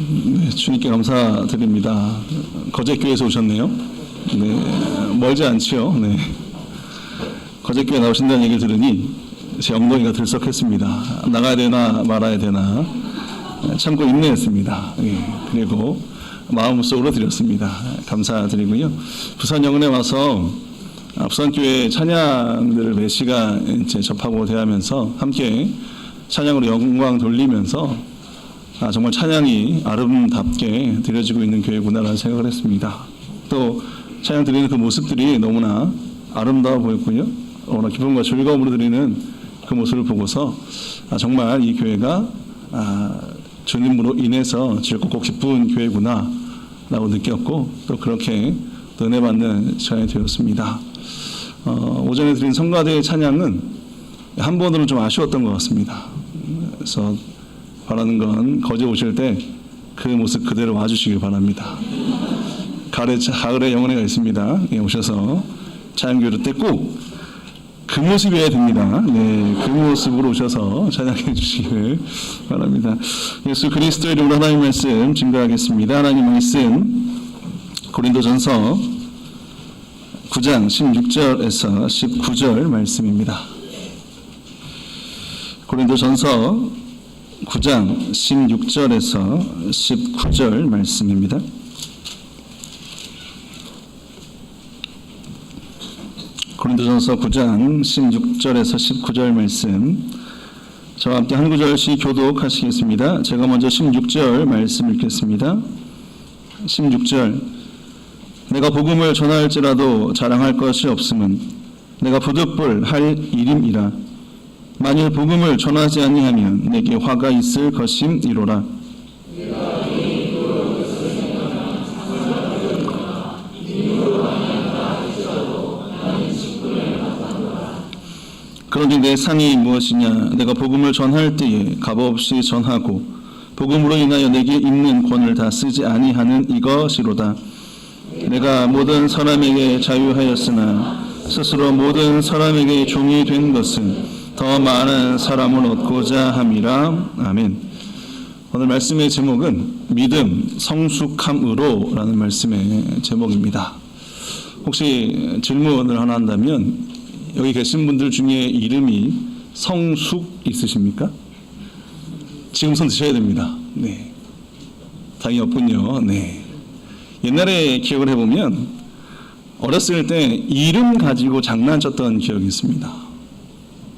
네, 주님께 감사드립니다. 거제교회에서 오셨네요. 네, 멀지 않지요. 네. 거제교회 나오신다는 얘기를 들으니 제 엉덩이가 들썩했습니다. 나가야 되나 말아야 되나 참고 인내했습니다. 네, 그리고 마음속으로 드렸습니다. 감사드리고요. 부산 영은에 와서 부산교회 찬양들을 매 시간 이제 접하고 대하면서 함께 찬양으로 영광 돌리면서 정말 찬양이 아름답게 드려지고 있는 교회구나라는 생각을 했습니다. 또 찬양 드리는 그 모습들이 너무나 아름다워 보였고요. 너무나 기쁨과 즐거움으로 드리는 그 모습을 보고서 정말 이 교회가 주님으로 인해서 즐겁고 기쁜 교회구나 라고 느꼈고 또 그렇게 은혜 받는 시간이 되었습니다. 오전에 드린 성가대의 찬양은 한 번으로 좀 아쉬웠던 것 같습니다. 그래서 바라는 건 거제 오실 때 그 모습 그대로 와주시길 바랍니다. 가을에 영원회가 있습니다. 예, 오셔서 찬양교회 때 꼭 그 모습이어야 됩니다. 네, 그 모습으로 오셔서 찬양해 주시길 바랍니다. 예수 그리스도의 이름으로 하나님 말씀 증거하겠습니다. 하나님 말씀 고린도전서 9장 16절에서 19절 말씀입니다. 고린도전서 9장 16절에서 19절 말씀입니다. 고린도전서 9장 16절에서 19절 말씀 저와 함께 한 구절씩 교독하시겠습니다. 제가 먼저 16절 말씀 읽겠습니다. 16절 내가 복음을 전할지라도 자랑할 것이 없음은 내가 부득불 할 일임이라. 만일 복음을 전하지 아니하면 내게 화가 있을 것임이로라. 그러니 내 상이 무엇이냐? 내가 복음을 전할 때에 값없이 전하고 복음으로 인하여 내게 있는 권을 다 쓰지 아니하는 이것이로다. 내가 모든 사람에게 자유하였으나 스스로 모든 사람에게 종이 된 것은 더 많은 사람을 얻고자 함이라. 아멘. 오늘 말씀의 제목은 믿음 성숙함으로 라는 말씀의 제목입니다. 혹시 질문을 하나 한다면 여기 계신 분들 중에 이름이 성숙 있으십니까? 지금 손 드셔야 됩니다. 네. 다행히 없군요. 네. 옛날에 기억을 해보면 어렸을 때 이름 가지고 장난쳤던 기억이 있습니다.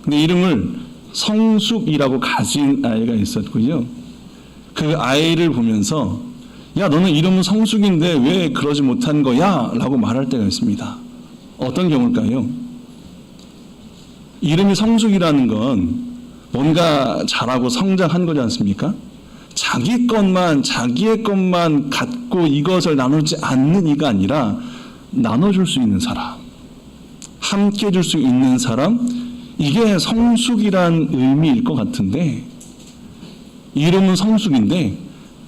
근데 이름을 성숙이라고 가진 아이가 있었고요. 그 아이를 보면서 야 너는 이름은 성숙인데 왜 그러지 못한 거야? 라고 말할 때가 있습니다. 어떤 경우일까요? 이름이 성숙이라는 건 뭔가 잘하고 성장한 거지 않습니까? 자기의 것만 갖고 이것을 나누지 않는 이가 아니라 나눠줄 수 있는 사람, 함께 해줄 수 있는 사람, 이게 성숙이란 의미일 것 같은데 이름은 성숙인데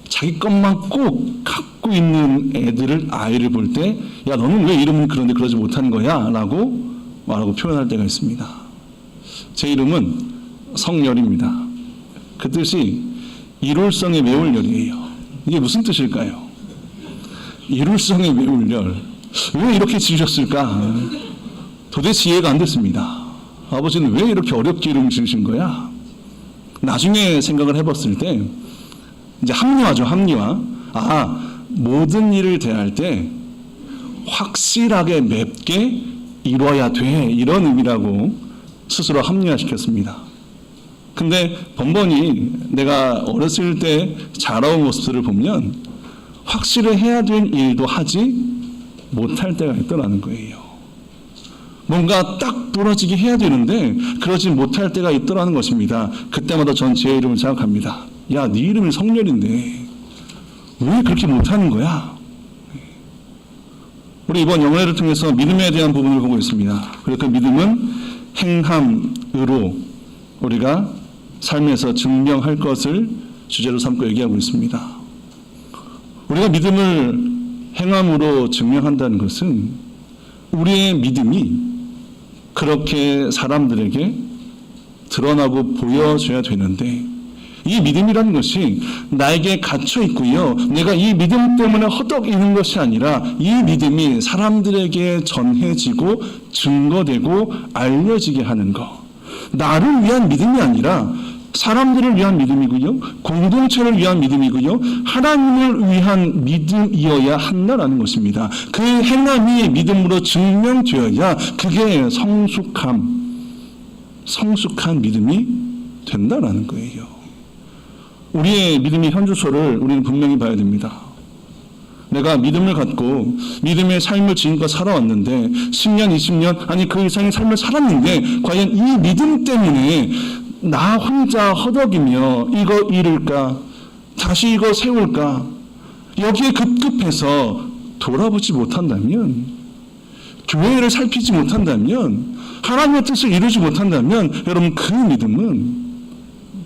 자기 것만 꼭 갖고 있는 아이를 볼 때 야 너는 왜 이름은 그런데 그러지 못한 거야? 라고 말하고 표현할 때가 있습니다. 제 이름은 성열입니다. 그 뜻이 이룰성에 매울 열이에요. 이게 무슨 뜻일까요? 이룰성에 매울 열. 왜 이렇게 지으셨을까? 도대체 이해가 안 됐습니다. 아버지는 왜 이렇게 어렵게 이름을 지으신 거야? 나중에 생각을 해봤을 때 이제 합리화죠. 합리화. 모든 일을 대할 때 확실하게 맵게 이뤄야 돼. 이런 의미라고 스스로 합리화시켰습니다. 근데 번번이 내가 어렸을 때 자라온 모습들을 보면 확실히 해야 될 일도 하지 못할 때가 있더라는 거예요. 뭔가 딱 부러지게 해야 되는데 그러지 못할 때가 있더라는 것입니다. 그때마다 전 제 이름을 생각합니다. 야, 네 이름이 성렬인데 왜 그렇게 못하는 거야? 우리 이번 영혼회를 통해서 믿음에 대한 부분을 보고 있습니다. 그리고 그 믿음은 행함으로 우리가 삶에서 증명할 것을 주제로 삼고 얘기하고 있습니다. 우리가 믿음을 행함으로 증명한다는 것은 우리의 믿음이 그렇게 사람들에게 드러나고 보여져야 되는데 이 믿음이라는 것이 나에게 갇혀 있고요. 내가 이 믿음 때문에 허덕이는 것이 아니라 이 믿음이 사람들에게 전해지고 증거되고 알려지게 하는 것. 나를 위한 믿음이 아니라 사람들을 위한 믿음이고요. 공동체를 위한 믿음이고요. 하나님을 위한 믿음이어야 한다라는 것입니다. 그 행함이 믿음으로 증명되어야 그게 성숙한 믿음이 된다라는 거예요. 우리의 믿음의 현주소를 우리는 분명히 봐야 됩니다. 내가 믿음을 갖고 믿음의 삶을 지금껏 살아왔는데 10년, 20년 아니 그 이상의 삶을 살았는데 과연 이 믿음 때문에 나 혼자 허덕이며 이거 잃을까? 다시 이거 세울까? 여기에 급급해서 돌아보지 못한다면, 교회를 살피지 못한다면, 하나님의 뜻을 이루지 못한다면 여러분 그 믿음은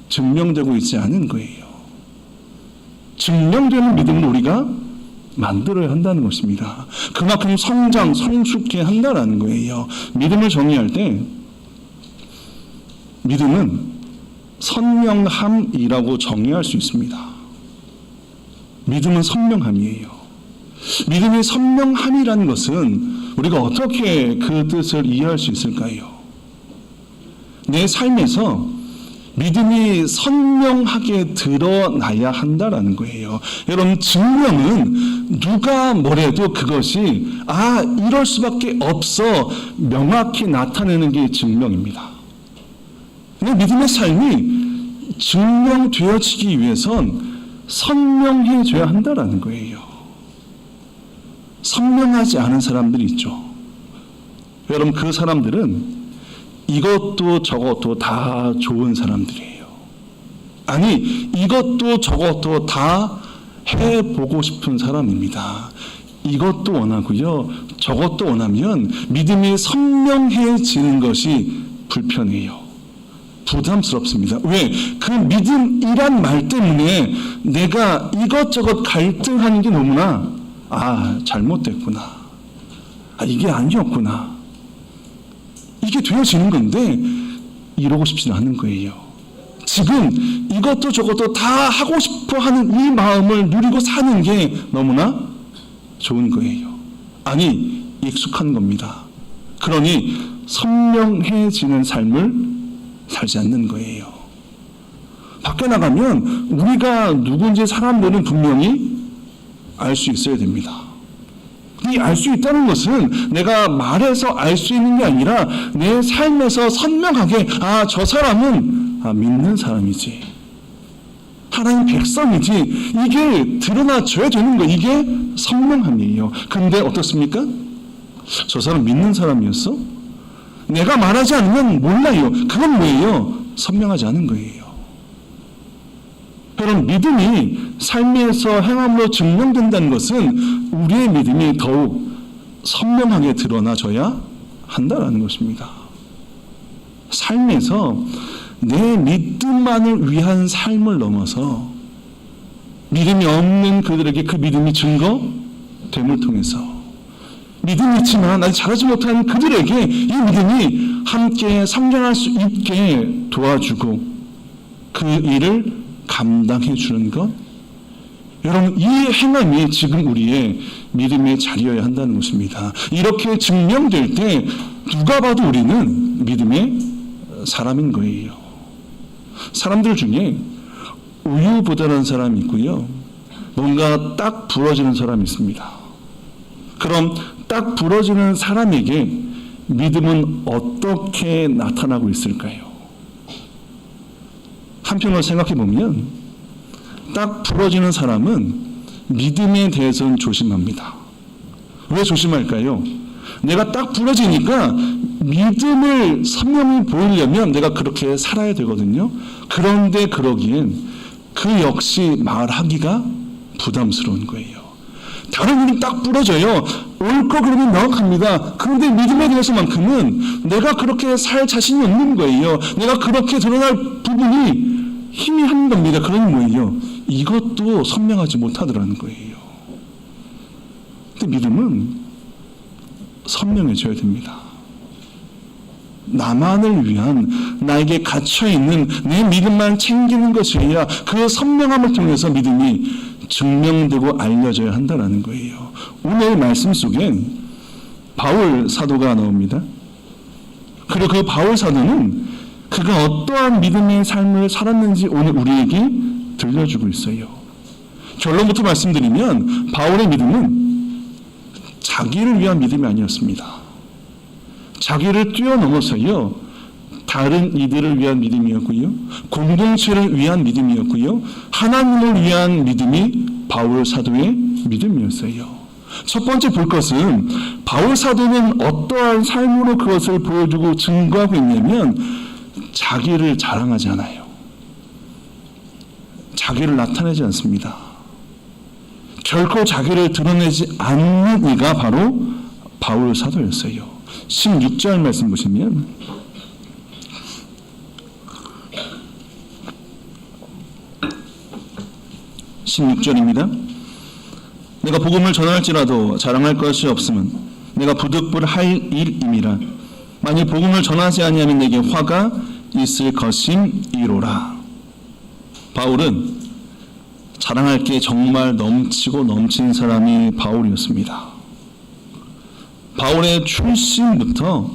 증명되고 있지 않은 거예요. 증명되는 믿음을 우리가 만들어야 한다는 것입니다. 그만큼 성숙해야 한다는 거예요. 믿음을 정의할 때 믿음은 선명함이라고 정의할 수 있습니다. 믿음은 선명함이에요. 믿음의 선명함이라는 것은 우리가 어떻게 그 뜻을 이해할 수 있을까요? 내 삶에서 믿음이 선명하게 드러나야 한다라는 거예요. 여러분, 증명은 누가 뭐래도 그것이 이럴 수밖에 없어 명확히 나타내는 게 증명입니다. 근데 믿음의 삶이 증명되어지기 위해선 선명해져야 한다라는 거예요. 선명하지 않은 사람들이 있죠. 여러분, 그 사람들은 이것도 저것도 다 좋은 사람들이에요. 아니, 이것도 저것도 다 해보고 싶은 사람입니다. 이것도 원하고요, 저것도 원하면 믿음이 선명해지는 것이 불편해요. 부담스럽습니다. 왜? 그 믿음이란 말 때문에 내가 이것저것 갈등하는 게 너무나 잘못됐구나. 이게 아니었구나. 이게 되어지는 건데 이러고 싶지는 않은 거예요. 지금 이것도 저것도 다 하고 싶어 하는 이 마음을 누리고 사는 게 너무나 좋은 거예요. 아니, 익숙한 겁니다. 그러니 선명해지는 삶을 살지 않는 거예요. 밖에 나가면 우리가 누군지 사람들은 분명히 알 수 있어야 됩니다. 이 알 수 있다는 것은 내가 말해서 알 수 있는 게 아니라 내 삶에서 선명하게 저 사람은 믿는 사람이지, 하나님 백성이지, 이게 드러나줘야 되는 거예요. 이게 선명함이에요. 근데 어떻습니까? 저 사람 믿는 사람이었어? 내가 말하지 않으면 몰라요. 그건 뭐예요? 선명하지 않은 거예요. 여러분, 믿음이 삶에서 행함으로 증명된다는 것은 우리의 믿음이 더욱 선명하게 드러나져야 한다는 것입니다. 삶에서 내 믿음만을 위한 삶을 넘어서 믿음이 없는 그들에게 그 믿음이 증거됨을 통해서 믿음이 있지만 아직 잘하지 못하는 그들에게 이 믿음이 함께 성장할 수 있게 도와주고 그 일을 감당해 주는 것, 여러분, 이 행함이 지금 우리의 믿음의 자리여야 한다는 것입니다. 이렇게 증명될 때 누가 봐도 우리는 믿음의 사람인 거예요. 사람들 중에 우유부단한 사람이 있고요, 뭔가 딱 부러지는 사람이 있습니다. 그럼 딱 부러지는 사람에게 믿음은 어떻게 나타나고 있을까요? 한편으로 생각해 보면 딱 부러지는 사람은 믿음에 대해서는 조심합니다. 왜 조심할까요? 내가 딱 부러지니까 믿음을 선명히 보이려면 내가 그렇게 살아야 되거든요. 그런데 그러기엔 그 역시 말하기가 부담스러운 거예요. 다른 분이 딱 부러져요. 올 거 그러면 명확합니다. 그런데 믿음에 대해서만큼은 내가 그렇게 살 자신이 없는 거예요. 내가 그렇게 드러날 부분이 희미한 겁니다. 그러니 뭐예요? 이것도 선명하지 못하더라는 거예요. 근데 믿음은 선명해져야 됩니다. 나만을 위한 나에게 갇혀있는 내 믿음만 챙기는 것이 아니라 그 선명함을 통해서 믿음이 증명되고 알려져야 한다는 거예요. 오늘 말씀 속엔 바울 사도가 나옵니다. 그리고 그 바울 사도는 그가 어떠한 믿음의 삶을 살았는지 오늘 우리에게 들려주고 있어요. 결론부터 말씀드리면 바울의 믿음은 자기를 위한 믿음이 아니었습니다. 자기를 뛰어넘어서요, 다른 이들을 위한 믿음이었고요, 공동체를 위한 믿음이었고요, 하나님을 위한 믿음이 바울 사도의 믿음이었어요. 첫 번째 볼 것은 바울 사도는 어떠한 삶으로 그것을 보여주고 증거하고 있냐면 자기를 자랑하지 않아요. 자기를 나타내지 않습니다. 결코 자기를 드러내지 않는 이가 바로 바울 사도였어요. 16절 말씀 보시면 16절입니다. 내가 복음을 전할지라도 자랑할 것이 없으면 내가 부득불할 일임이라. 만일 복음을 전하지 아니하면 내게 화가 있을 것임이로라. 바울은 자랑할 게 정말 넘치고 넘친 사람이 바울이었습니다. 바울의 출신부터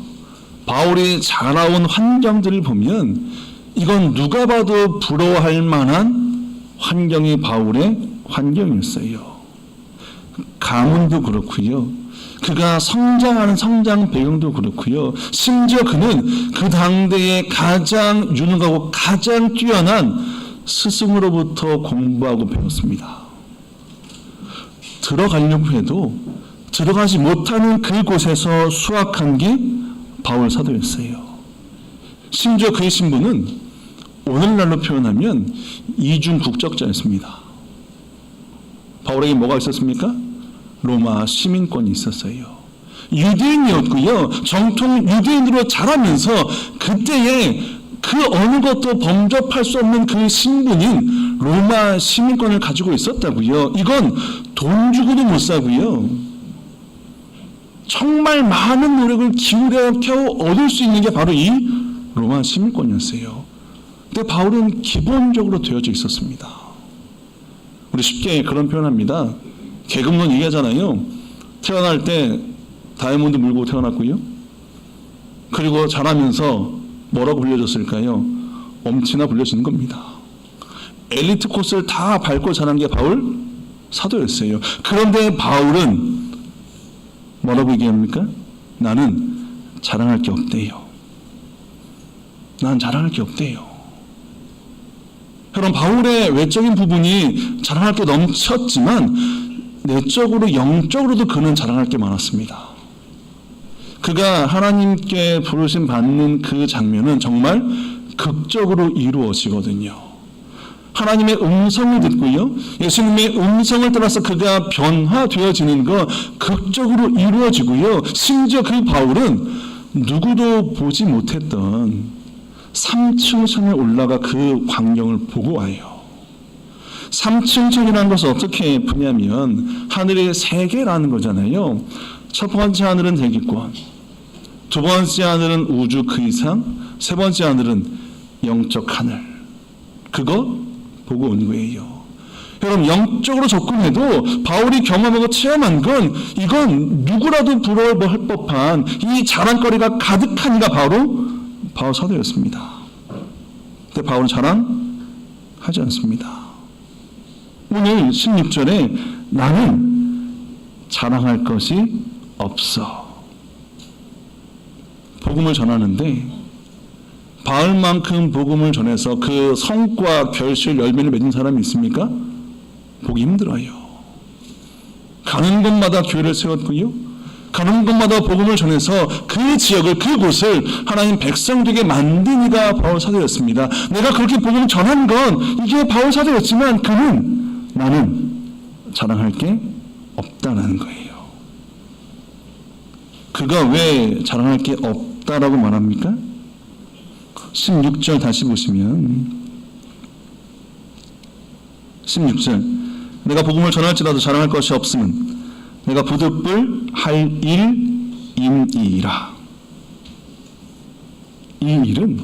바울이 자라온 환경들을 보면 이건 누가 봐도 부러워할 만한 환경이 바울의 환경이었어요. 가문도 그렇고요. 그가 성장하는 성장 배경도 그렇고요. 심지어 그는 그 당대에 가장 유능하고 가장 뛰어난 스승으로부터 공부하고 배웠습니다. 들어가려고 해도 들어가지 못하는 그곳에서 수학한 게 바울 사도였어요. 심지어 그의 신분은 오늘날로 표현하면 이중 국적자였습니다. 바울에게 뭐가 있었습니까? 로마 시민권이 있었어요. 유대인이었고요. 정통 유대인으로 자라면서 그때에 그 어느 것도 범접할 수 없는 그 신분인 로마 시민권을 가지고 있었다고요. 이건 돈 주고도 못 사고요. 정말 많은 노력을 기울여 겨우 얻을 수 있는 게 바로 이 로마 시민권이었어요. 근데 바울은 기본적으로 되어져 있었습니다. 우리 쉽게 그런 표현합니다. 계급론 얘기하잖아요. 태어날 때 다이아몬드 물고 태어났고요. 그리고 자라면서 뭐라고 불려졌을까요? 엄친아 불려지는 겁니다. 엘리트 코스를 다 밟고 자란 게 바울 사도였어요. 그런데 바울은 뭐라고 얘기합니까? 나는 자랑할 게 없대요. 난 자랑할 게 없대요. 여러분, 바울의 외적인 부분이 자랑할 게 넘쳤지만 내적으로 영적으로도 그는 자랑할 게 많았습니다. 그가 하나님께 부르심 받는 그 장면은 정말 극적으로 이루어지거든요. 하나님의 음성을 듣고요, 예수님의 음성을 따라서 그가 변화되어지는 것 극적으로 이루어지고요. 심지어 그 바울은 누구도 보지 못했던 3층 산에 올라가 그 광경을 보고 와요. 3층 천이라는 것을 어떻게 푸냐면 하늘이 3개라는 거잖아요. 첫 번째 하늘은 대기권, 두 번째 하늘은 우주 그 이상, 세 번째 하늘은 영적 하늘. 그거 보고 온 거예요. 여러분, 영적으로 접근해도 바울이 경험하고 체험한 건 이건 누구라도 부러워할 법한 이 자랑거리가 가득한 이가 바로 바울 사도였습니다. 근데 바울은 자랑하지 않습니다. 오늘 16절에 나는 자랑할 것이 없어. 복음을 전하는데 바울만큼 복음을 전해서 그 성과 결실 열매를 맺는 사람이 있습니까? 보기 힘들어요. 가는 곳마다 교회를 세웠고요, 가는 곳마다 복음을 전해서 그 지역을, 그곳을 하나님 백성 되게 만든 이가 바울 사도였습니다. 내가 그렇게 복음을 전한 건 이게 바울 사도였지만 나는 자랑할 게 없다는 거예요. 그가 왜 자랑할 게 없다라고 말합니까? 16절 다시 보시면 16절 내가 복음을 전할지라도 자랑할 것이 없으면 내가 부득불 할 일임이라. 이 일은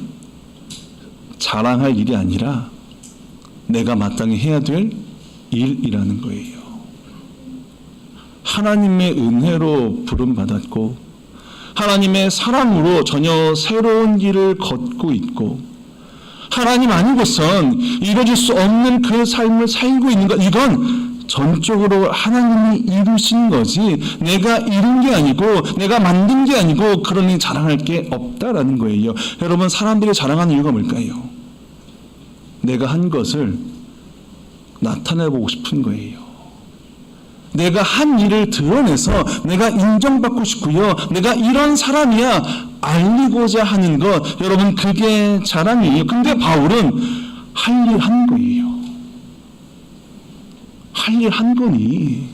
자랑할 일이 아니라 내가 마땅히 해야 될 일이라는 거예요. 하나님의 은혜로 부름받았고 하나님의 사랑으로 전혀 새로운 길을 걷고 있고 하나님 아니고선 이루어질 수 없는 그 삶을 살고 있는 것, 이건 전적으로 하나님이 이루신 거지 내가 이룬 게 아니고 내가 만든 게 아니고 그러니 자랑할 게 없다라는 거예요. 여러분, 사람들이 자랑하는 이유가 뭘까요? 내가 한 것을 나타내보고 싶은 거예요. 내가 한 일을 드러내서 내가 인정받고 싶고요. 내가 이런 사람이야 알리고자 하는 것, 여러분, 그게 자랑이에요. 근데 바울은 할 일 한 거예요. 할 일 한 거니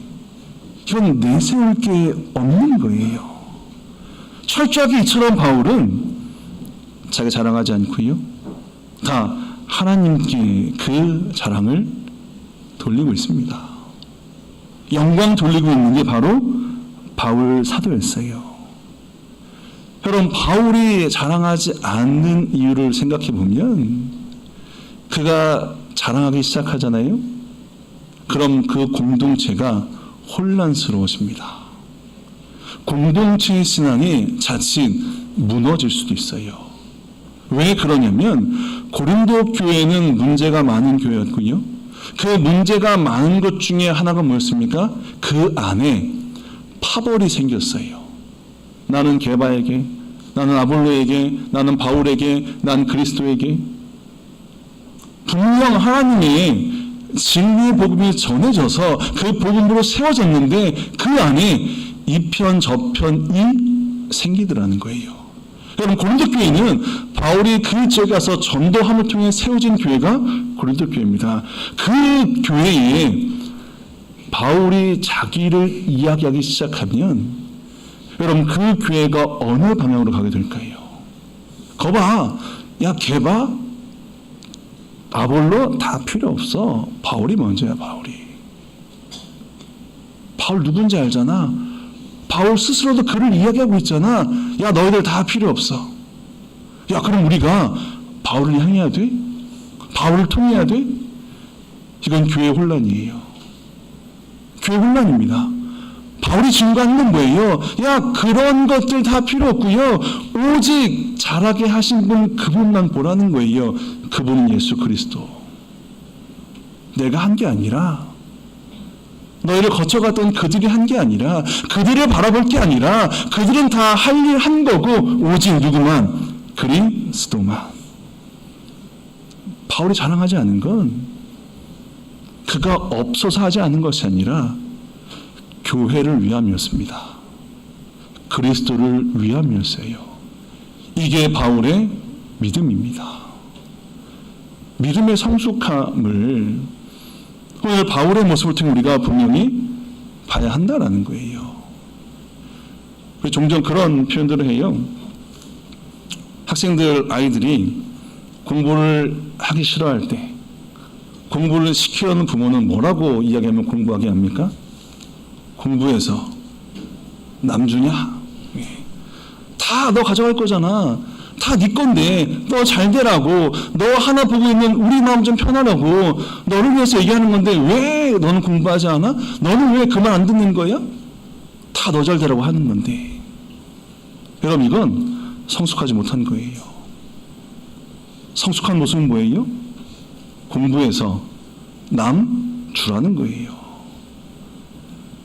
이건 내세울 게 없는 거예요. 철저하게 이처럼 바울은 자기 자랑하지 않고요. 다 하나님께 그 자랑을 돌리고 있습니다. 영광 돌리고 있는 게 바로 바울 사도였어요. 여러분, 바울이 자랑하지 않는 이유를 생각해 보면 그가 자랑하기 시작하잖아요. 그럼 그 공동체가 혼란스러워집니다. 공동체의 신앙이 자칫 무너질 수도 있어요. 왜 그러냐면 고린도 교회는 문제가 많은 교회였고요. 그 문제가 많은 것 중에 하나가 뭐였습니까? 그 안에 파벌이 생겼어요. 나는 게바에게, 나는 아볼로에게, 나는 바울에게, 난 그리스도에게. 분명 하나님의 진리의 복음이 전해져서 그 복음으로 세워졌는데 그 안에 이편 저편이 생기더라는 거예요. 여러분, 고린도 교회는 바울이 그 지역에 가서 전도함을 통해 세워진 교회가 고린도 교회입니다. 그 교회에 바울이 자기를 이야기하기 시작하면 여러분, 그 교회가 어느 방향으로 가게 될까요? 거봐, 야 걔봐, 아볼로 다 필요 없어. 바울이 먼저야. 바울 누군지 알잖아. 바울 스스로도 그를 이야기하고 있잖아. 야, 너희들 다 필요 없어. 야, 그럼 우리가 바울을 향해야 돼? 바울을 통해야 돼? 이건 교회 혼란이에요. 교회 혼란입니다. 바울이 증거하는 건 뭐예요? 야, 그런 것들 다 필요 없고요. 오직 잘하게 하신 분, 그분만 보라는 거예요. 그분은 예수 그리스도. 내가 한 게 아니라, 너희를 거쳐갔던 그들이 한 게 아니라, 그들을 바라볼 게 아니라, 그들은 다 할 일 한 거고 오직 누구만? 그리스도만. 바울이 자랑하지 않은 건 그가 없어서 하지 않은 것이 아니라 교회를 위함이었습니다. 그리스도를 위함이었어요. 이게 바울의 믿음입니다. 믿음의 성숙함을 오늘 바울의 모습을 통해 우리가 분명히 봐야 한다라는 거예요. 종종 그런 표현들을 해요. 학생들, 아이들이 공부를 하기 싫어할 때 공부를 시키려는 부모는 뭐라고 이야기하면 공부하게 합니까? 공부해서 남주냐? 다 너 가져갈 거잖아. 다 네 건데 너 잘 되라고, 너 하나 보고 있는 우리 마음 좀 편하라고 너를 위해서 얘기하는 건데 왜 너는 공부하지 않아? 너는 왜 그 말 안 듣는 거야? 다 너 잘 되라고 하는 건데. 여러분, 이건 성숙하지 못한 거예요. 성숙한 모습은 뭐예요? 공부해서 남 주라는 거예요.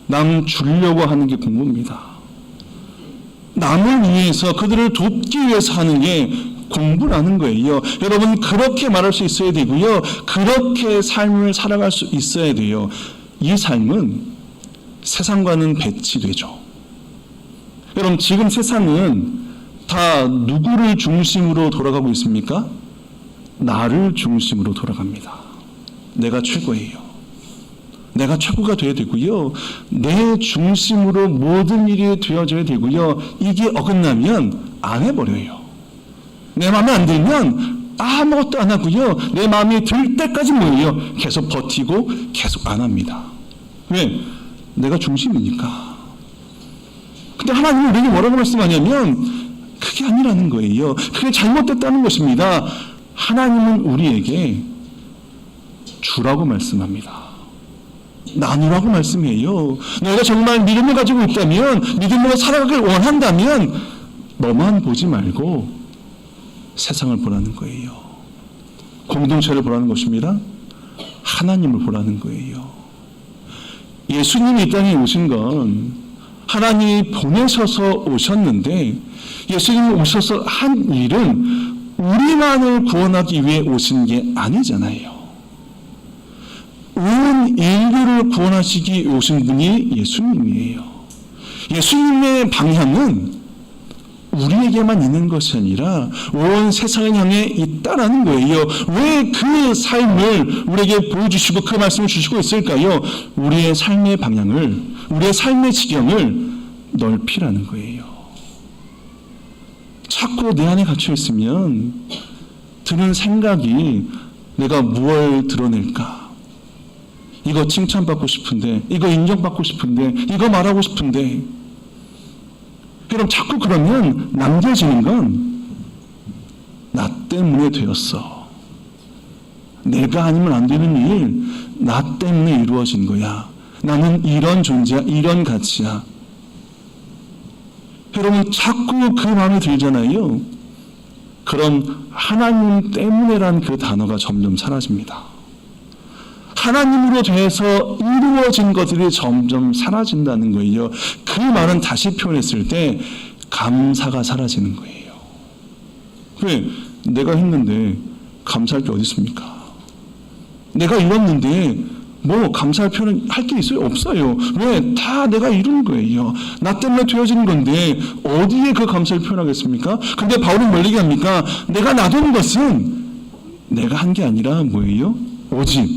남 주려고 하는 게 공부입니다. 남을 위해서, 그들을 돕기 위해서 하는 게 공부라는 거예요. 여러분, 그렇게 말할 수 있어야 되고요. 그렇게 삶을 살아갈 수 있어야 돼요. 이 삶은 세상과는 배치되죠. 여러분, 지금 세상은 다 누구를 중심으로 돌아가고 있습니까? 나를 중심으로 돌아갑니다. 내가 최고예요. 내가 최고가 되어야 되고요. 내 중심으로 모든 일이 되어져야 되고요. 이게 어긋나면 안 해버려요. 내 마음에 안 들면 아무것도 안 하고요. 내 마음에 들 때까지 뭐예요? 계속 버티고 계속 안 합니다. 왜? 내가 중심이니까. 근데 하나님은 우리에게 뭐라고 말씀하냐면 그게 아니라는 거예요. 그게 잘못됐다는 것입니다. 하나님은 우리에게 주라고 말씀합니다. 나누라고 말씀해요. 너희가 정말 믿음을 가지고 있다면, 믿음으로 살아가길 원한다면 너만 보지 말고 세상을 보라는 거예요. 공동체를 보라는 것입니다. 하나님을 보라는 거예요. 예수님이 이 땅에 오신 건 하나님이 보내셔서 오셨는데, 예수님이 오셔서 한 일은 우리만을 구원하기 위해 오신 게 아니잖아요. 온 인류를 구원하시기 위해 오신 분이 예수님이에요. 예수님의 방향은 우리에게만 있는 것이 아니라 온 세상을 향해 있다라는 거예요. 왜 그 삶을 우리에게 보여주시고 그 말씀을 주시고 있을까요? 우리의 삶의 방향을, 우리의 삶의 지경을 넓히라는 거예요. 자꾸 내 안에 갇혀 있으면 드는 생각이 내가 무엇을 드러낼까? 이거 칭찬받고 싶은데, 이거 인정받고 싶은데, 이거 말하고 싶은데. 그럼 자꾸 그러면 남겨지는 건 나 때문에 되었어. 내가 아니면 안 되는 일, 나 때문에 이루어진 거야. 나는 이런 존재야, 이런 가치야. 여러분, 자꾸 그 마음이 들잖아요. 그럼 하나님 때문에란 그 단어가 점점 사라집니다. 하나님으로 돼서 이루어진 것들이 점점 사라진다는 거예요. 그 말은 다시 표현했을 때 감사가 사라지는 거예요. 왜? 내가 했는데 감사할 게 어디 있습니까? 내가 이뤘는데 뭐 감사할 표현 할 게 있어요? 없어요. 왜? 다 내가 이룬 거예요. 나 때문에 되어진 건데 어디에 그 감사를 표현하겠습니까? 근데 바울은 뭘 얘기합니까? 내가 놔둔 것은 내가 한 게 아니라 뭐예요? 오직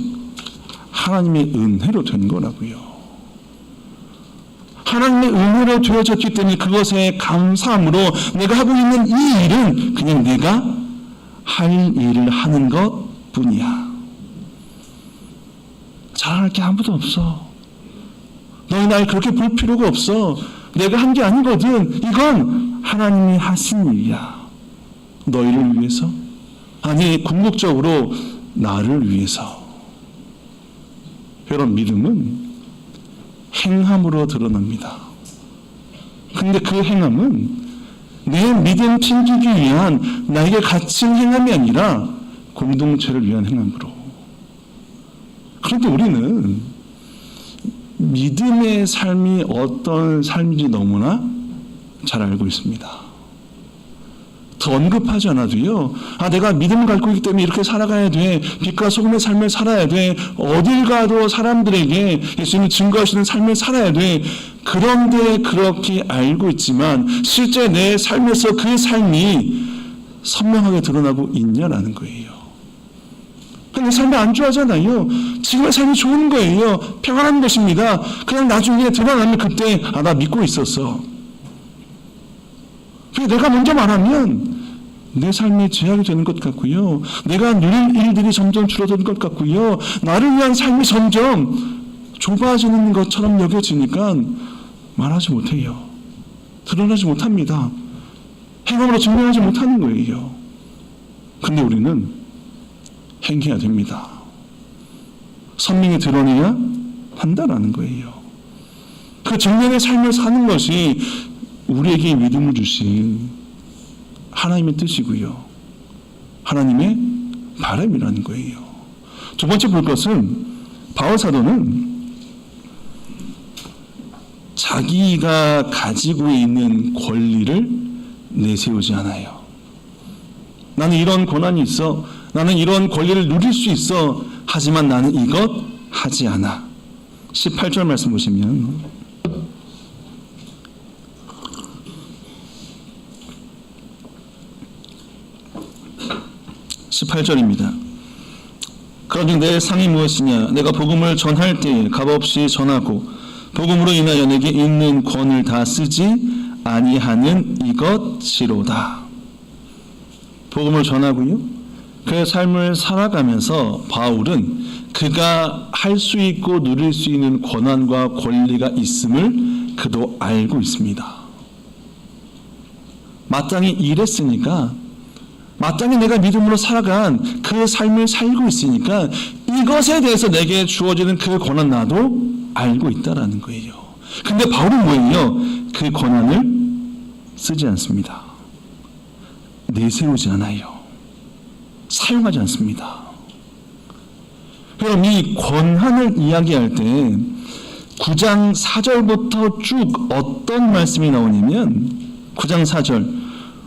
하나님의 은혜로 된 거라고요. 하나님의 은혜로 되어졌기 때문에 그것에 감사함으로 내가 하고 있는 이 일은 그냥 내가 할 일을 하는 것뿐이야. 자랑할 게 아무도 없어. 너희 날 그렇게 볼 필요가 없어. 내가 한 게 아니거든. 이건 하나님이 하신 일이야. 너희를 위해서? 아니, 궁극적으로 나를 위해서. 여러분, 믿음은 행함으로 드러납니다. 근데 그 행함은 내 믿음 챙기기 위한 나에게 갇힌 행함이 아니라 공동체를 위한 행함으로. 그런데 우리는 믿음의 삶이 어떤 삶인지 너무나 잘 알고 있습니다. 더 언급하지 않아도요. 내가 믿음을 갖고 있기 때문에 이렇게 살아가야 돼. 빛과 소금의 삶을 살아야 돼. 어딜 가도 사람들에게 예수님이 증거하시는 삶을 살아야 돼. 그런데 그렇게 알고 있지만 실제 내 삶에서 그 삶이 선명하게 드러나고 있냐라는 거예요. 내 삶이 안 좋아하잖아요. 지금의 삶이 좋은 거예요. 평안한 것입니다. 그냥 나중에 드러나면 그때 나 믿고 있었어. 내가 먼저 말하면 내 삶이 제약이 되는 것 같고요. 내가 누릴 일들이 점점 줄어드는 것 같고요. 나를 위한 삶이 점점 좁아지는 것처럼 여겨지니까 말하지 못해요. 드러나지 못합니다. 행함으로 증명하지 못하는 거예요. 근데 우리는 행해야 됩니다. 선명히 드러내야 한다라는 거예요. 그 정면의 삶을 사는 것이 우리에게 믿음을 주신 하나님의 뜻이고요. 하나님의 바람이라는 거예요. 두 번째 볼 것은 바울 사도는 자기가 가지고 있는 권리를 내세우지 않아요. 나는 이런 권한이 있어. 나는 이런 권리를 누릴 수 있어. 하지만 나는 이것 하지 않아. 18절 말씀 보시면 18절입니다. 그런즉 내 상이 무엇이냐? 내가 복음을 전할 때에 값없이 전하고 복음으로 인하여 내게 있는 권을 다 쓰지 아니하는 이것이로다. 복음을 전하고요. 그의 삶을 살아가면서 바울은 그가 할 수 있고 누릴 수 있는 권한과 권리가 있음을 그도 알고 있습니다. 마땅히 일했으니까, 마땅히 내가 믿음으로 살아간 그 삶을 살고 있으니까 이것에 대해서 내게 주어지는 그 권한 나도 알고 있다라는 거예요. 근데 바울은 뭐예요? 그 권한을 쓰지 않습니다. 내세우지 않아요. 사용하지 않습니다. 그럼 이 권한을 이야기할 때 9장 4절부터 쭉 어떤 말씀이 나오냐면 9장 4절,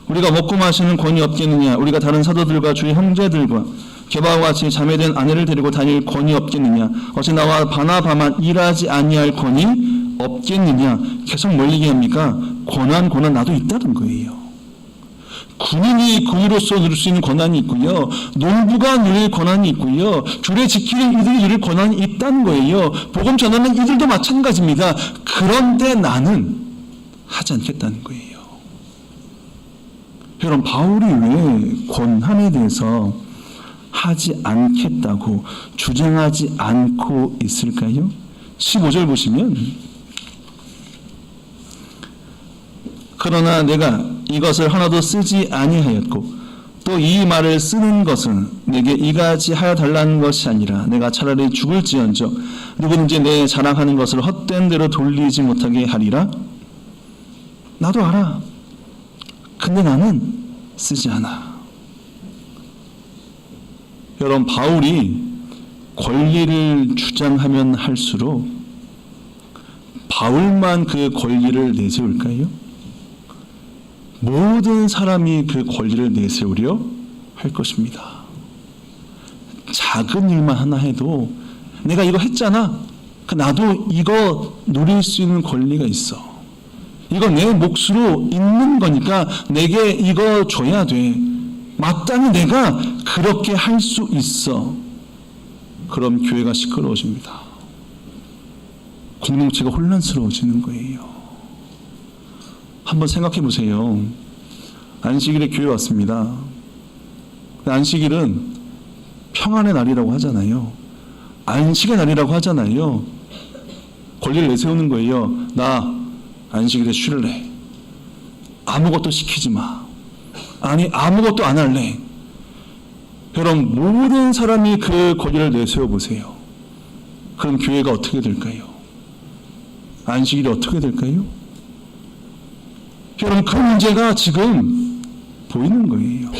우리가 먹고 마시는 권위 없겠느냐? 우리가 다른 사도들과 주의 형제들과 게바와 같이 자매된 아내를 데리고 다닐 권위 없겠느냐? 어찌 나와 바나바만 일하지 아니할 권위 없겠느냐? 계속 뭘 얘기합니까? 권한 나도 있다는 거예요. 군인이 군으로서 누릴 수 있는 권한이 있고요. 농부가 누릴 권한이 있고요. 규례 지키는 이들이 누릴 권한이 있다는 거예요. 복음 전하는 이들도 마찬가지입니다. 그런데 나는 하지 않겠다는 거예요. 여러분, 바울이 왜 권한에 대해서 하지 않겠다고 주장하지 않고 있을까요? 15절 보시면, 그러나 내가 이것을 하나도 쓰지 아니하였고 또 이 말을 쓰는 것은 내게 이같이 하여 달라는 것이 아니라 내가 차라리 죽을지언정 누구든지 내 자랑하는 것을 헛된 대로 돌리지 못하게 하리라. 나도 알아. 근데 나는 쓰지 않아. 여러분, 바울이 권리를 주장하면 할수록 바울만 그 권리를 내세울까요? 모든 사람이 그 권리를 내세우려 할 것입니다. 작은 일만 하나 해도 내가 이거 했잖아. 나도 이거 누릴 수 있는 권리가 있어. 이거 내 몫으로 있는 거니까 내게 이거 줘야 돼. 마땅히 내가 그렇게 할 수 있어. 그럼 교회가 시끄러워집니다. 공동체가 혼란스러워지는 거예요. 한번 생각해 보세요. 안식일에 교회 왔습니다. 안식일은 평안의 날이라고 하잖아요. 안식의 날이라고 하잖아요. 권리를 내세우는 거예요. 나 안식일에 쉴래. 아무것도 시키지 마. 아니, 아무것도 안 할래. 여러분, 모든 사람이 그 권리를 내세워 보세요. 그럼 교회가 어떻게 될까요? 안식일이 어떻게 될까요? 여러분, 그 문제가 지금 보이는 거예요.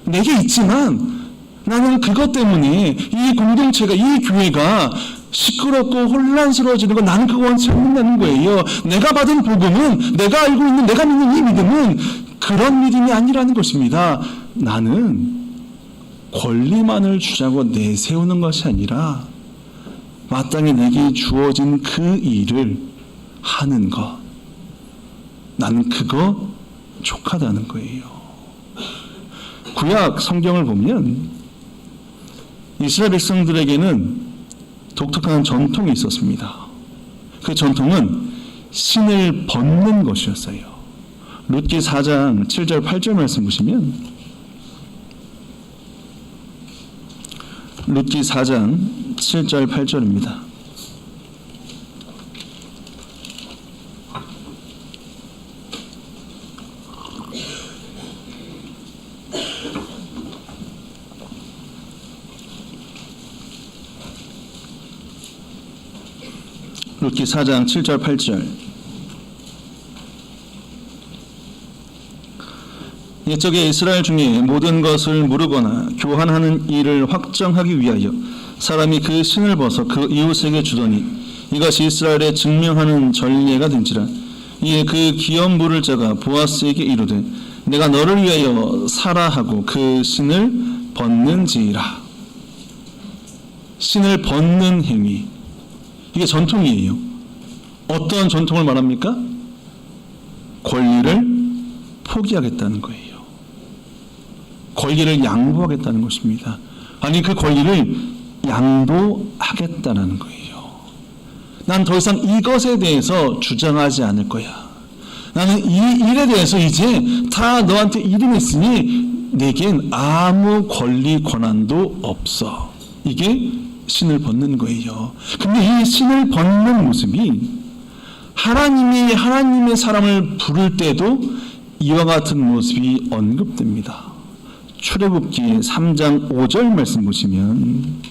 내게 있지만 나는 그것 때문에 이 공동체가, 이 교회가 시끄럽고 혼란스러워지는 건 나는 그거 원치 않는다는 거예요. 내가 받은 복음은, 내가 알고 있는, 내가 믿는 이 믿음은 그런 믿음이 아니라는 것입니다. 나는 권리만을 주자고 내세우는 것이 아니라 마땅히 내게 주어진 그 일을 하는 것, 나는 그거 족하다는 거예요. 구약 성경을 보면 이스라엘 백성들에게는 독특한 전통이 있었습니다. 그 전통은 신을 벗는 것이었어요. 룻기 4장 7절 8절 말씀 보시면, 룻기 4장 7절 8절입니다. 룻기 4장 7절 8절. 옛적에 이스라엘 중에 모든 것을 모르거나 교환하는 일을 확정하기 위하여 사람이 그 신을 벗어 그 이웃에게 주더니 이것이 이스라엘에 증명하는 전례가 된지라. 이에 그 기업 물을 자가 보아스에게 이르되 내가 너를 위하여 사라 하고 그 신을 벗는지라. 신을 벗는 행위, 이게 전통이에요. 어떤 전통을 말합니까? 권리를 포기하겠다는 거예요. 권리를 양보하겠다는 것입니다. 아니, 그 권리를 양도하겠다는 거예요. 난 더 이상 이것에 대해서 주장하지 않을 거야. 나는 이 일에 대해서 이제 다 너한테 이름했으니 내겐 아무 권리 권한도 없어. 이게 신을 벗는 거예요. 근데 이 신을 벗는 모습이 하나님의 사람을 부를 때도 이와 같은 모습이 언급됩니다. 출애굽기 3장 5절 말씀 보시면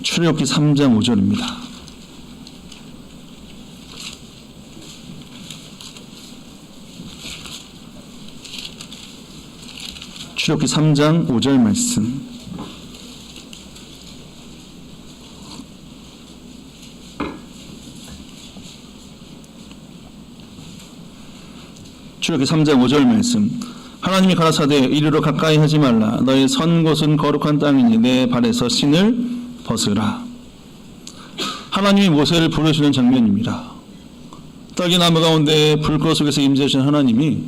출애굽기 3장 5절입니다. 출애굽기 3장 5절 말씀. 출애굽기 3장 5절 말씀. 하나님이 가라사대 이리로 가까이 하지 말라. 너희 선 곳은 거룩한 땅이니 내 발에서 신을 벗으라. 하나님이 모세를 부르시는 장면입니다. 떨기나무 가운데 불꽃 속에서 임재하신 하나님이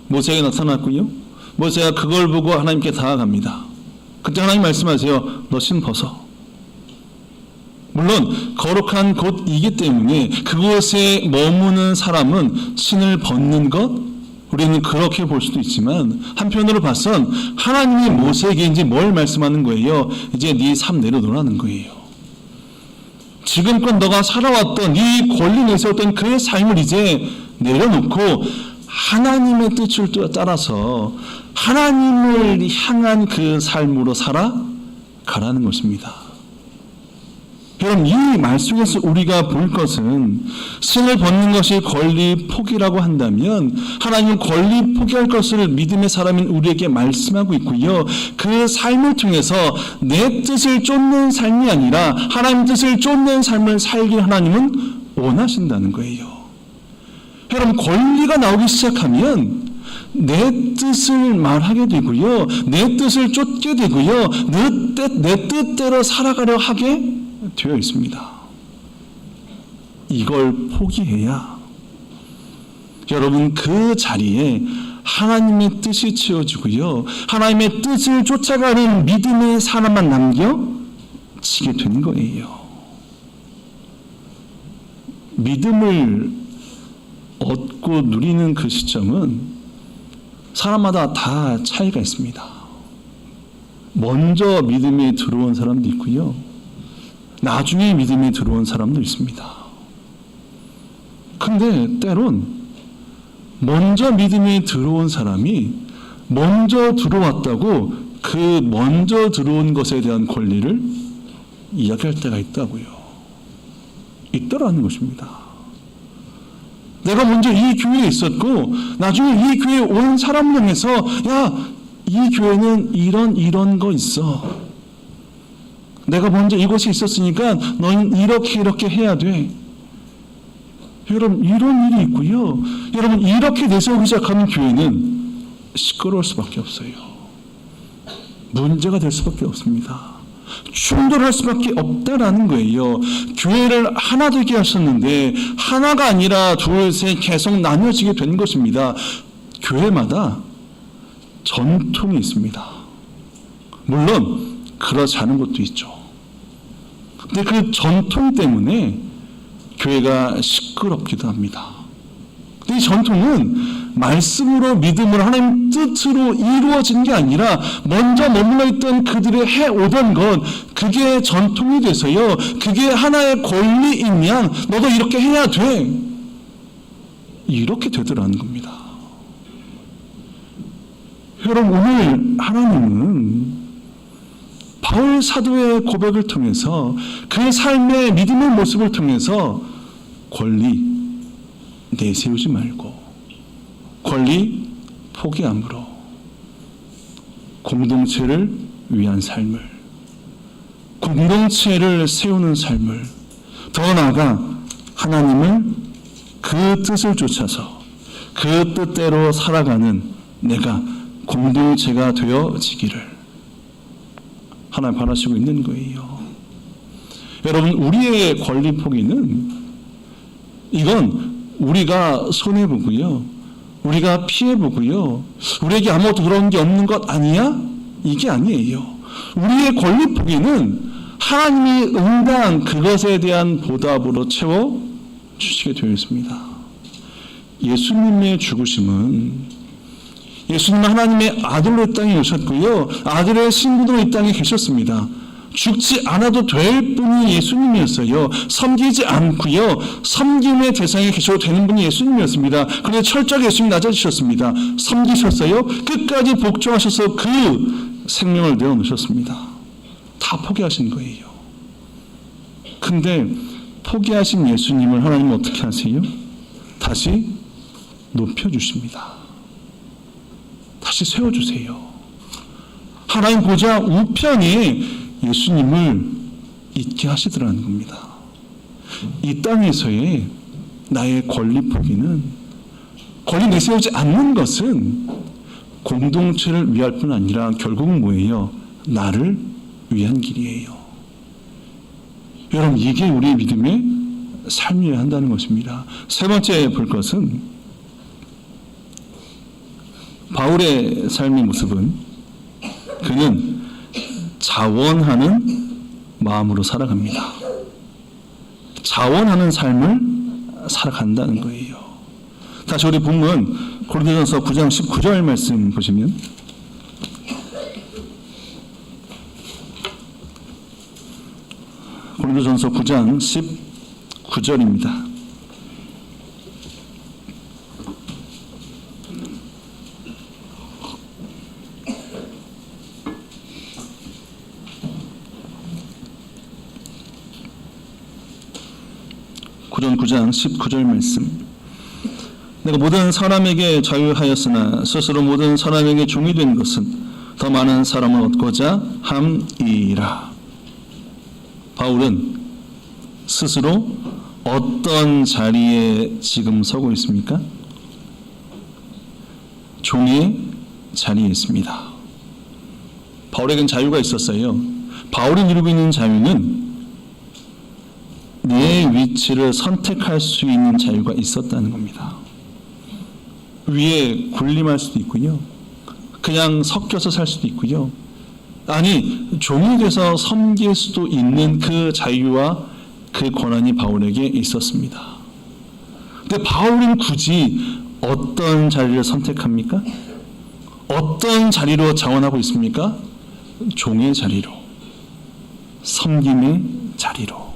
모세에게 나타났고요. 모세가 그걸 보고 하나님께 다가갑니다. 그때 하나님 말씀하세요. 너 신 벗어. 물론 거룩한 곳이기 때문에 그곳에 머무는 사람은 신을 벗는 것, 우리는 그렇게 볼 수도 있지만 한편으로 봐선 하나님이 모세에게 이제 뭘 말씀하는 거예요? 이제 네 삶 내려놓으라는 거예요. 지금껏 너가 살아왔던 이 권리 내세웠던 그 삶을 이제 내려놓고 하나님의 뜻을 따라서 하나님을 향한 그 삶으로 살아가라는 것입니다. 여러분, 이 말 속에서 우리가 볼 것은 신을 벗는 것이 권리 포기라고 한다면 하나님은 권리 포기할 것을 믿음의 사람인 우리에게 말씀하고 있고요. 그 삶을 통해서 내 뜻을 쫓는 삶이 아니라 하나님 뜻을 쫓는 삶을 살길 하나님은 원하신다는 거예요. 여러분, 권리가 나오기 시작하면 내 뜻을 말하게 되고요. 내 뜻을 쫓게 되고요. 내 뜻대로 살아가려 하게 되어 있습니다. 이걸 포기해야 여러분 그 자리에 하나님의 뜻이 채워지고요. 하나님의 뜻을 쫓아가는 믿음의 사람만 남겨지게 되는 거예요. 믿음을 얻고 누리는 그 시점은 사람마다 다 차이가 있습니다. 먼저 믿음에 들어온 사람도 있고요. 나중에 믿음에 들어온 사람도 있습니다. 근데 때론 먼저 믿음에 들어온 사람이 먼저 들어왔다고 그 먼저 들어온 것에 대한 권리를 이야기할 때가 있다고요. 있더라는 것입니다. 내가 먼저 이 교회에 있었고 나중에 이 교회에 온 사람을 향해서 야, 이 교회는 이런 거 있어. 내가 먼저 이곳에 있었으니까 너는 이렇게 해야 돼. 여러분, 이런 일이 있고요. 여러분, 이렇게 내세우기 시작하는 교회는 시끄러울 수밖에 없어요. 문제가 될 수밖에 없습니다. 충돌할 수밖에 없다라는 거예요. 교회를 하나 되게 하셨는데 하나가 아니라 둘, 셋 계속 나뉘어지게 된 것입니다. 교회마다 전통이 있습니다. 물론 그렇지 않은 것도 있죠. 근데 그 전통 때문에 교회가 시끄럽기도 합니다. 근데 이 전통은 말씀으로 믿음으로 하나님 뜻으로 이루어진 게 아니라 먼저 머물러 있던 그들이 해오던 것, 그게 전통이 돼서요. 그게 하나의 권리인 양 너도 이렇게 해야 돼. 이렇게 되더라는 겁니다. 여러분, 오늘 하나님은 바울 사도의 고백을 통해서 그 삶의 믿음의 모습을 통해서 권리 내세우지 말고 권리 포기함으로 공동체를 위한 삶을, 공동체를 세우는 삶을, 더 나아가 하나님을 그 뜻을 쫓아서 그 뜻대로 살아가는 내가 공동체가 되어지기를 하나님 바라시고 있는 거예요. 여러분, 우리의 권리 포기는 이건 우리가 손해보고요, 우리가 피해보고요, 우리에게 아무것도 그런 게 없는 것 아니야? 이게 아니에요. 우리의 권리 포기는 하나님이 응당 그것에 대한 보답으로 채워주시게 되어 있습니다. 예수님의 죽으심은 예수님은 하나님의 아들로 이 땅에 오셨고요, 아들의 신분으로 이 땅에 계셨습니다. 죽지 않아도 될 분이 예수님이었어요. 섬기지 않고요, 섬김의 대상에 계셔도 되는 분이 예수님이었습니다. 그런데 철저하게 예수님이 낮아지셨습니다. 섬기셨어요. 끝까지 복종하셔서 그 생명을 내어놓으셨습니다. 다 포기하신 거예요. 근데 포기하신 예수님을 하나님은 어떻게 하세요? 다시 높여주십니다. 다시 세워주세요. 하나님 보좌 우편에 예수님을 있게 하시더라는 겁니다. 이 땅에서의 나의 권리 포기는, 권리 내세우지 않는 것은 공동체를 위할 뿐 아니라 결국은 뭐예요? 나를 위한 길이에요. 여러분, 이게 우리의 믿음의 삶이어야 한다는 것입니다. 세 번째 볼 것은 바울의 삶의 모습은 그는 자원하는 마음으로 살아갑니다. 자원하는 삶을 살아간다는 거예요. 다시 우리 본문 고린도전서 9장 19절 말씀 보시면, 고린도전서 9장 19절입니다. 고린도전 9장 19절 말씀. 내가 모든 사람에게 자유하였으나 스스로 모든 사람에게 종이 된 것은 더 많은 사람을 얻고자 함이라. 바울은 스스로 어떤 자리에 지금 서고 있습니까? 종의 자리에 있습니다. 바울에겐 자유가 있었어요. 바울이 누리고 있는 자유는 내 위치를 선택할 수 있는 자유가 있었다는 겁니다. 위에 군림할 수도 있고요, 그냥 섞여서 살 수도 있고요, 아니 종이 돼서 섬길 수도 있는 그 자유와 그 권한이 바울에게 있었습니다. 근데 바울은 굳이 어떤 자리를 선택합니까? 어떤 자리로 자원하고 있습니까? 종의 자리로, 섬김의 자리로.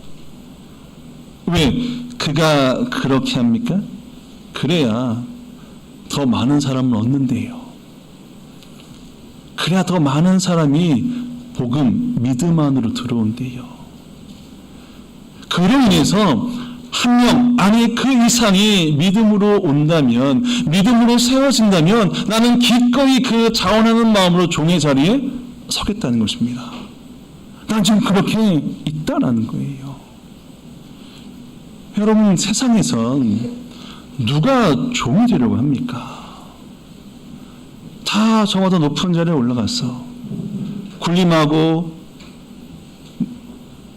왜 그가 그렇게 합니까? 그래야 더 많은 사람을 얻는데요. 그래야 더 많은 사람이 복음, 믿음 안으로 들어온대요. 그로 인해서 한 명, 아니 그 이상이 믿음으로 온다면, 믿음으로 세워진다면 나는 기꺼이 그 자원하는 마음으로 종의 자리에 서겠다는 것입니다. 난 지금 그렇게 있다라는 거예요. 여러분, 세상에선 누가 종이 되려고 합니까? 다 저보다 높은 자리에 올라가서 군림하고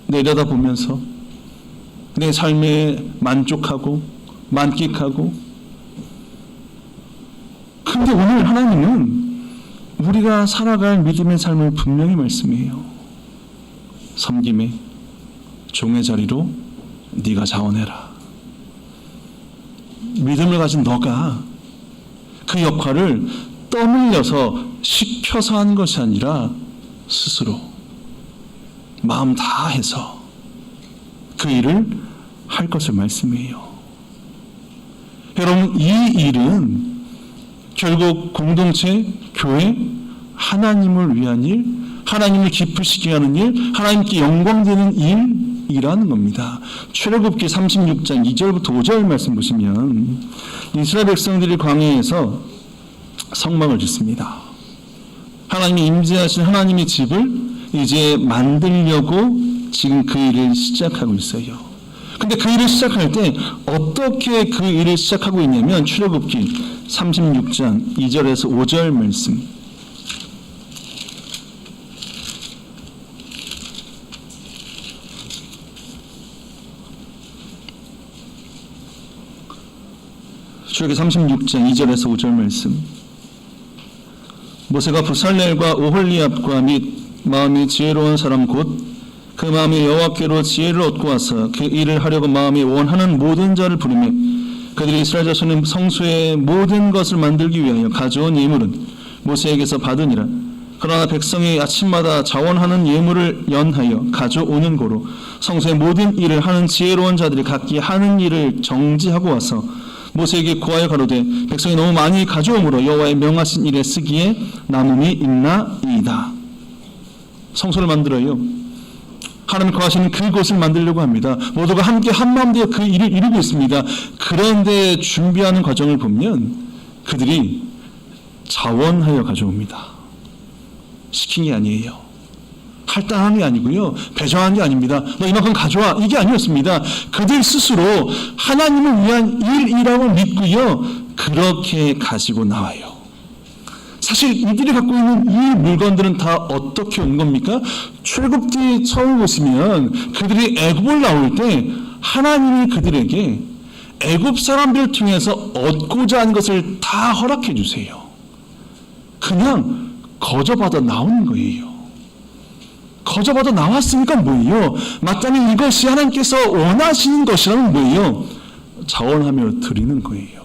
내려다보면서 내 삶에 만족하고 만끽하고. 근데 오늘 하나님은 우리가 살아갈 믿음의 삶을 분명히 말씀해요. 섬김의 종의 자리로 네가 자원해라. 믿음을 가진 너가 그 역할을 떠밀려서 시켜서 하는 것이 아니라 스스로 마음 다해서 그 일을 할 것을 말씀해요. 여러분, 이 일은 결국 공동체, 교회, 하나님을 위한 일, 하나님을 기쁘시게 하는 일, 하나님께 영광되는 일이라는 겁니다. 출애굽기 36장 2절부터 5절 말씀 보시면 이스라엘 백성들이 광야에서 성막을 짓습니다. 하나님이 임재하신 하나님의 집을 이제 만들려고 지금 그 일을 시작하고 있어요. 근데 그 일을 시작할 때 어떻게 그 일을 시작하고 있냐면 출애굽기 36장 2절에서 5절 말씀. 출애굽기 36장 2절에서 5절 말씀. 모세가 부살렐과 오홀리압과 및 마음이 지혜로운 사람 곧 그 마음이 여호와께로 지혜를 얻고 와서 그 일을 하려고 마음이 원하는 모든 자를 부르며 그들이 이스라엘 자손의 성소의 모든 것을 만들기 위하여 가져온 예물은 모세에게서 받으니라. 그러나 백성이 아침마다 자원하는 예물을 연하여 가져오는 고로 성소의 모든 일을 하는 지혜로운 자들이 각기 하는 일을 정지하고 와서 모세에게 구하여 가로되 백성이 너무 많이 가져오므로 여호와의 명하신 일에 쓰기에 남음이 있나이다. 성소를 만들어요. 하나님 거하시는 그곳을 만들려고 합니다. 모두가 함께 한마음 되어 그 일을 이루고 있습니다. 그런데 준비하는 과정을 보면 그들이 자원하여 가져옵니다. 시킨 게 아니에요. 할당한 게 아니고요. 배정한 게 아닙니다. 너 이만큼 가져와. 이게 아니었습니다. 그들 스스로 하나님을 위한 일이라고 믿고요. 그렇게 가지고 나와요. 사실 이들이 갖고 있는 이 물건들은 다 어떻게 온 겁니까? 출애굽기 처음 보시면 그들이 애굽을 나올 때 하나님이 그들에게 애굽 사람들을 통해서 얻고자 하는 것을 다 허락해 주세요. 그냥 거저받아 나오는 거예요. 거저받아 나왔으니까 뭐예요? 마땅히 이것이 하나님께서 원하시는 것이라면 뭐예요? 자원하며 드리는 거예요.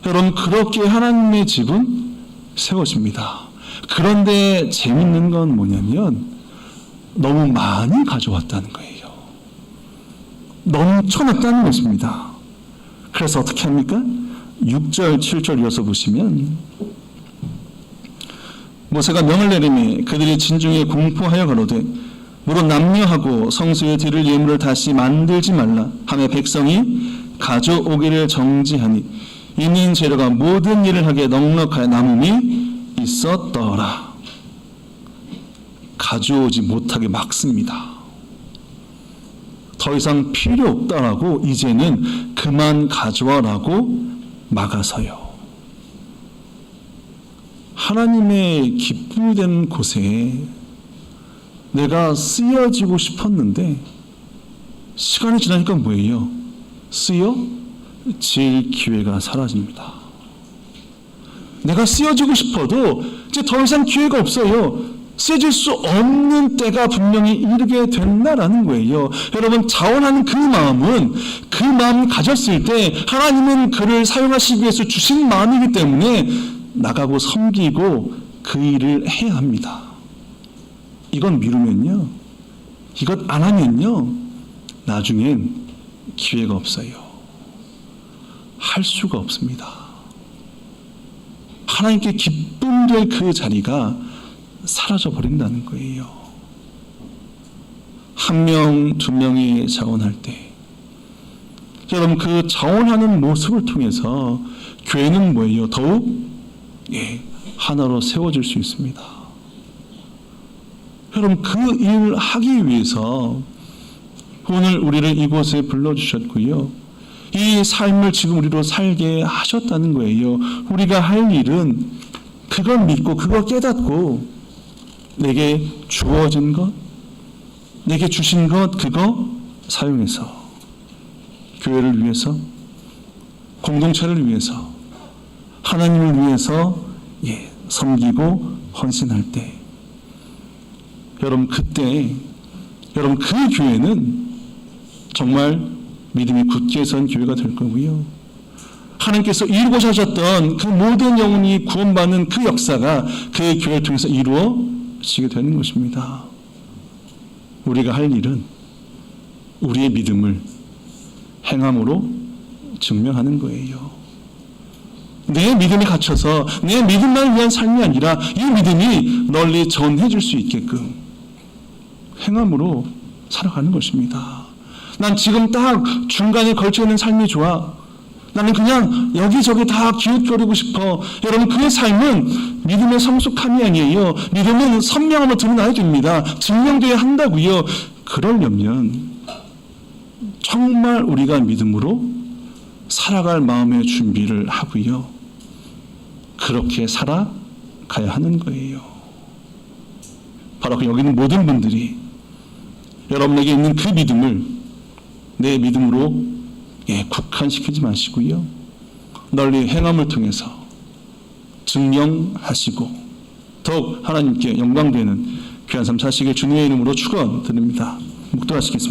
여러분, 그렇게 하나님의 집은 세워집니다. 그런데 재밌는 건 뭐냐면 너무 많이 가져왔다는 거예요. 넘쳐났다는 것입니다. 그래서 어떻게 합니까? 6절, 7절 이어서 보시면 모세가 명을 내리매 그들이 진중에 공포하여 가로되 무릇 남녀하고 성소에 드릴 예물을 다시 만들지 말라 하며 백성이 가져오기를 정지하니 있는 재료가 모든 일을 하기에 넉넉하여 남음이 있었더라. 가져오지 못하게 막습니다. 더 이상 필요 없다라고 이제는 그만 가져와라고 막아서요. 하나님의 기쁨이 되는 곳에 내가 쓰여지고 싶었는데 시간이 지나니까 뭐예요? 쓰여질 기회가 사라집니다. 내가 쓰여지고 싶어도 이제 더 이상 기회가 없어요. 쓰여질 수 없는 때가 분명히 이르게 된다라는 거예요. 여러분, 자원하는 그 마음은 그 마음 가졌을 때 하나님은 그를 사용하시기 위해서 주신 마음이기 때문에 나가고 섬기고 그 일을 해야 합니다. 이건 미루면요, 이것 안 하면요, 나중엔 기회가 없어요. 할 수가 없습니다. 하나님께 기쁨 될 그 자리가 사라져 버린다는 거예요. 한 명, 두 명이 자원할 때 여러분, 그 자원하는 모습을 통해서 교회는 뭐예요? 더욱 하나로 세워질 수 있습니다. 여러분, 그 일을 하기 위해서 오늘 우리를 이곳에 불러주셨고요. 이 삶을 지금 우리로 살게 하셨다는 거예요. 우리가 할 일은 그걸 믿고 그걸 깨닫고 내게 주어진 것, 내게 주신 것, 그거 사용해서 교회를 위해서, 공동체를 위해서, 하나님을 위해서 섬기고 헌신할 때 여러분, 그때 여러분 그 교회는 정말 믿음이 굳게 선 교회가 될 거고요. 하나님께서 이루고자 하셨던 그 모든 영혼이 구원받는 그 역사가 그 교회를 통해서 이루어지게 되는 것입니다. 우리가 할 일은 우리의 믿음을 행함으로 증명하는 거예요. 내 믿음에 갇혀서 내 믿음만을 위한 삶이 아니라 이 믿음이 널리 전해질 수 있게끔 행함으로 살아가는 것입니다. 난 지금 딱 중간에 걸쳐있는 삶이 좋아. 나는 그냥 여기저기 다 기웃거리고 싶어. 여러분, 그 삶은 믿음의 성숙함이 아니에요. 믿음은 선명함을 드러나야 됩니다. 증명되어야 한다고요. 그러려면 정말 우리가 믿음으로 살아갈 마음의 준비를 하고요. 그렇게 살아가야 하는 거예요. 바로 여기 있는 모든 분들이 여러분에게 있는 그 믿음을 내 믿음으로 국한시키지 마시고요. 널리 행함을 통해서 증명하시고 더욱 하나님께 영광되는 귀한 삶 사시길 주님의 이름으로 축원드립니다. 묵도하시겠습니다.